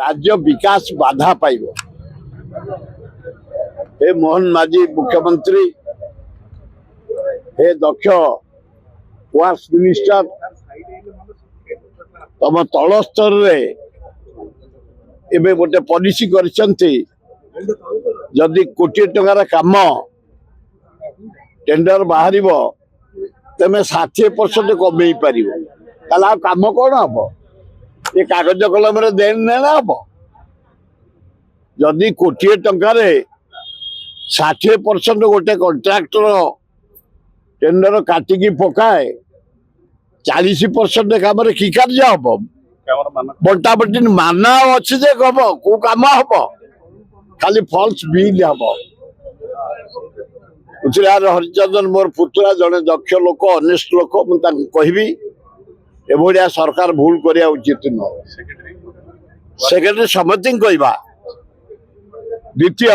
राज्य विकास बाधा पाइब। हे मोहन माझी मुख्यमंत्री, हे दक्ष वर्क्स मिनिस्टर, तम तल स्तर रे गोटे पॉलिसी करछंती जदि कोटी टंकार काम टेंडर बाहर तेमे 60% कमे पार काम कौन हम ये कागज कलम देन नेना हम जदि कोटी टंकार 60% गोटे कंट्राक्टर टेंडर काटिकी पकाए 40% काम कि कार्य हम बंटा बटी माना अच्छे जे कम को काम हम खाली फॉल्स बिल हम। हरिचंदन मोर पुतुरा जड़े दक्ष लोक अनेस्ट लोक मुझे कहबी एभलिया सरकार भूल करिया उचित न। सेक्रेटरी समति कहवा द्वितीय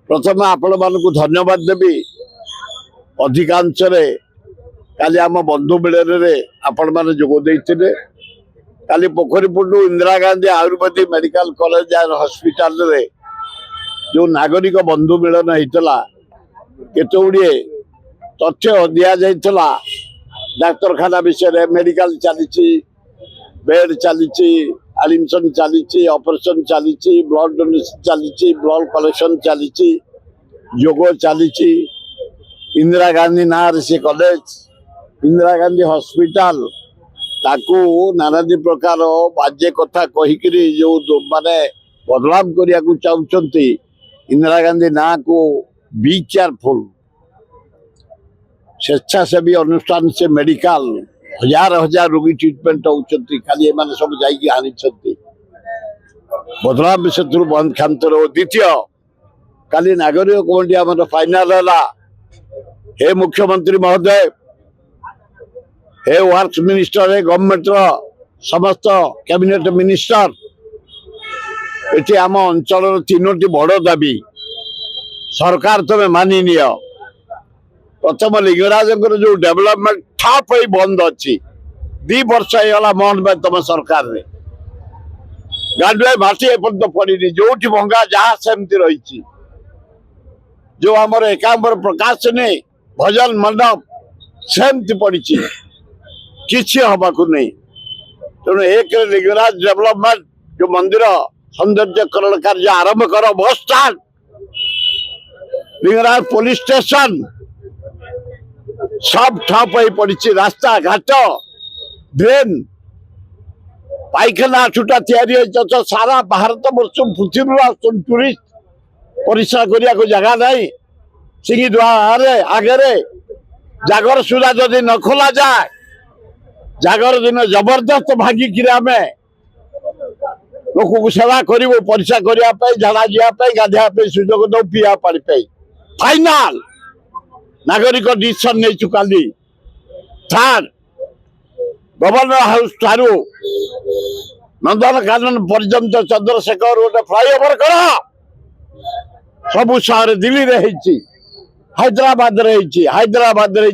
प्रथम आपण मानक धन्यवाद देवी अधिकांश काली आम बंधु मिलन रे आपण माने जोग देइथिले। काली पोखरीपुटू Indira Gandhi Ayurvedic medical college and hospital रे जो नागरिक बंधु मिलन होता केते गुड़िए तथ्य दिया जाइतला डाक्तरखाना विषय मेडिकल चली बेड चली एडमिशन चली ऑपरेशन चली ब्लड डोनेशन चली ब्लड कलेक्शन चली योग चली इंदिरा गांधी ना से कॉलेज इंदिरा गांधी हॉस्पिटल ताकू नानादी प्रकार बाजे कथा कहीकि जो माने बदलाव करिया को चाहते इंदिरा गांधी ना को बी केयरफुल स्वेच्छासेवी अनुष्ठान से मेडिकल हजार हजार रोगी ट्रीटमेंट होती खाली एमाने सब जाइए आनी बदलाव से बंद खातर। द्वितीय काली नागरिक कमिटी आम फाइनाल है। हे मुख्यमंत्री महोदय, हे वर्क्स मिनिस्टर, हे गवर्नमेंट समस्त कैबिनेट मिनिस्टर, ये आम अंचल 3टी बड़ दाबी सरकार तुम्हें मानि नियो। प्रथम लिंगराज जो डेवलपमेंट ठप ही बंद अच्छी 2 वर्ष होगा मोहन भाई तुम सरकार रे गांडुआ भाटी एपर्यंत पड़ी जो भंगा जहाँ सेमती रही जो आमर एकांबर प्रकाश ने भजन मंडप सेमती पड़ी किसी हवाकू नहीं। तेणु एक लिंगराज डेवलपमेंट जो मंदिर सौंदर्यकरण कार्य आरंभ कर bus stand Lingaraj police station सब ठप हो पड़ी रास्ता घाट ड्रेन पाइखाना छुटा या सारा भारत वर्ष पृथ्वी टूरिस्ट परिश्रा करने को जगह नहीं सिंगीद्वार आगे जागर सुधा जदि न खोला जाए जागर दिन जबरदस्त भागिक आम लोक को सेवा करूँ परिश्रा करने झाड़ा जावाई गाधे सुजोग दौ पीवा पानी फाइनाल नागरिक डिसीजन नहीं चुकाली। थर्ड गवर्नर हाउस ठारू नंदनकानन पर्यंत चंद्रशेखर गोटे फ्लाईओवर कर सबू सहर दिल्ली रे हैदराबाद रे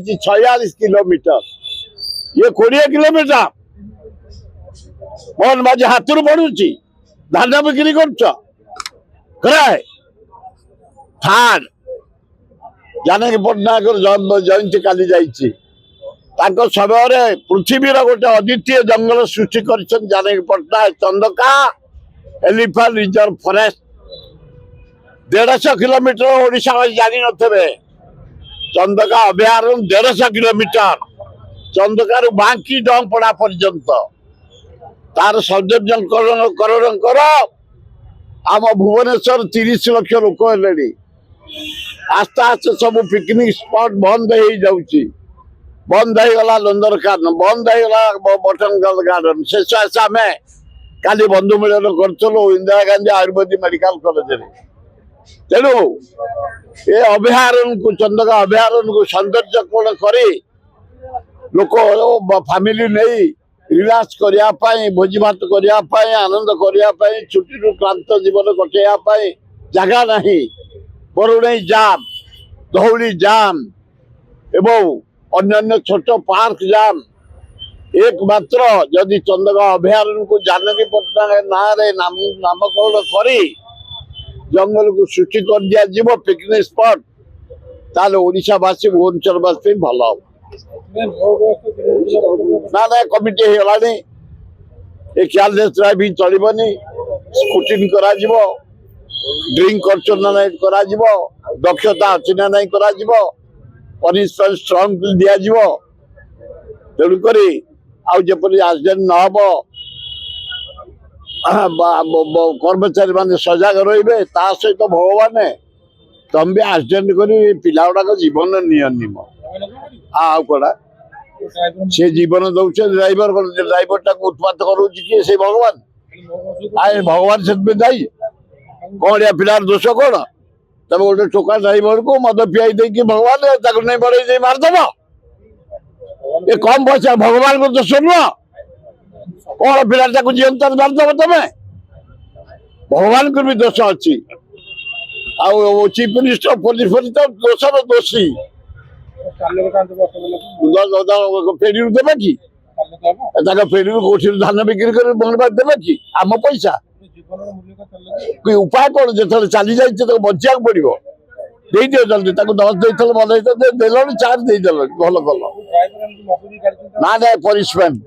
46 किलोमीटर ये 20 किलोमीटर मोहन माझी हाथ बढ़ुची धान बिक्री कर। थर्ड जानकी पट्टनायक जयंती काली जाइए समय पृथ्वीर गोटे अद्वितीय जंगल सृष्टि कर Janaki Pattnaik Chandaka elephant reserve forest 150 kilometre Odisha जानी थे चंदका अभयारण्य 150 किलोमीटर चंदकार बांकी डंपड़ा पर्यंत तार सौंदर्यकरण कर आम भुवनेश्वर 30 लाख लोक हेले आस्ते आस्ते सब पिकनिक स्पॉट बंद हो जाऊँगी बंद होगा नंदनकानन बंद होगा बोटानिकल गार्डन शेष आम काली बंधु मिलन करूँ इंदिरा गांधी आयुर्वेदिक मेडिकल कॉलेज तेणु ये अभयारण्य को चंदका अभयारण्य को सौंदर्यकरण कर लोक फैमिली नहीं रिलैक्स करने भोजी भात करने आनंद करने छुट्टी क्लांत जीवन कटेवाई जगह नहीं बरुणई जाम धौली जाम एवं अन्य छोट पार्क जाम एकमात्र जदि चंदगांव अभयारण्य को जानकी पट्टनायक ना नामकरण कर जंगल को सृष्टि कर दिया पिकनिक स्पॉट ताले ओडिशावासी भुवनेश्वरवासी भल ना ना committee होगलानी a careless driving चलबनी scrutiny करा जिवो ड्रिंक करछो ना नहीं करा जिवो दक्षता अछि ना नहीं करा जिवो पनिशमेंट स्ट्रांग दिया जिवो तेणु करी आउ जपरी एक्सीडेंट न हबो कर्मचारी माने सजग रहिबे ता सहित भगवान तुम भी एक्सीडेंट करी पिला गुड़ाक जीवन नियनि मो आउ कड़ा से जीवन दौचे ड्राइवर टाक उत्पात करोछि कि से भगवान आए भगवान से दायी कौन या पिलार दोष कौन तब गोटे टोका ड्राइवर को मद पियाई दे कि भगवान ताको नहीं बढ़े दे मारदब ये कम पैसा भगवान को दोष नुह कौन पिला जीवंत मारदब तमें भगवान को भी दोष अच्छी चीफ मिनिस्टर पुलिस तो दोषर दोषी फेरी देवे कि फेरी कौटी धान बिक्री कर देवे कि आम पैसा कोई उपाय कौन जो चली जाए बचा पड़ो दे दियो जल्दी 10 देल भल देल 4 देदेल भल कल ना ना पनिशमेंट